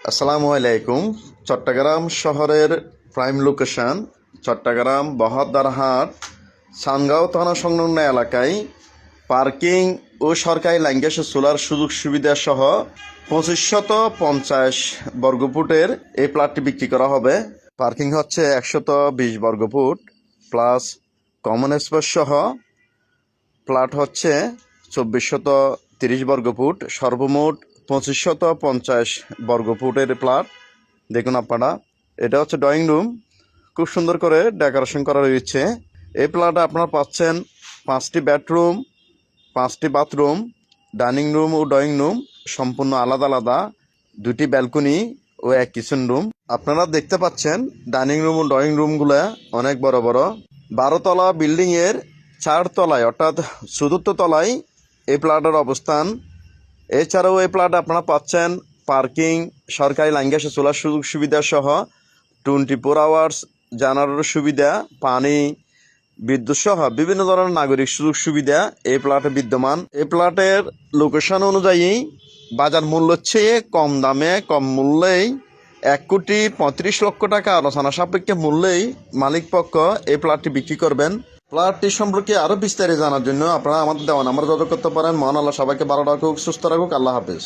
আসসালামু আলাইকুম। চট্টগ্রাম শহরের প্রাইম লোকেশন চট্টগ্রাম বহদ্দারহাট সানগাঁও থানা সংলগ্ন এলাকায় পার্কিং ও সরকারি লাইন গ্যাসের সোলার সুযোগ সুবিধা সহ 2550 বর্গফুটের এই প্লটটি বিক্রি করা হবে। পার্কিং হচ্ছে 120 বর্গফুট প্লাস কমন স্পেস সহ প্লট হচ্ছে 2430 বর্গফুট, সর্বমোট 2550 বর্গফুটের প্লট। দেখুন আপনারা, এটা হচ্ছে ড্রয়িং রুম, খুব সুন্দর করে ডেকোরেশন করা রয়েছে। এই প্লটে আপনারা পাচ্ছেন 5টি বেডরুম, 5টি বাথরুম, ডাইনিং রুম ও ড্রয়িং রুম সম্পূর্ণ আলাদা আলাদা, 2টি ব্যালকনি ও এক কিচেন রুম। আপনারা দেখতে পাচ্ছেন ডাইনিং রুম ও ড্রয়িং রুমগুলো অনেক বড় বড়। 12 তলা বিল্ডিংয়ের 4 তলায় অর্থাৎ চতুর্থ তলায় এই প্লটের অবস্থান। এছাড়াও এই প্লটে আপনারা পাচ্ছেন পার্কিং, সরকারি লাইন গ্যাসের সোলার সুযোগ সুবিধা সহ 24 আওয়ার্স জানালার সুবিধা, পানি, বিদ্যুৎ সহ বিভিন্ন ধরনের নাগরিক সুযোগ সুবিধা এই প্লটে বিদ্যমান। এই প্লটের লোকেশন অনুযায়ী বাজার মূল্যের চেয়ে কম দামে কম মূল্যেই 1,35,00,000 টাকা আলোচনা সাপেক্ষে মূল্যেই মালিকপক্ষ এই প্লটটি বিক্রি করবেন। প্লটটি সম্পর্কে আরও বিস্তারিত জানার জন্য আপনারা আমাদের দেওয়া নাম্বার যোগাযোগ করতে পারেন। মহান আল্লাহ সবাইকে ভালো রাখুক, সুস্থ রাখুক। আল্লাহ হাফেজ।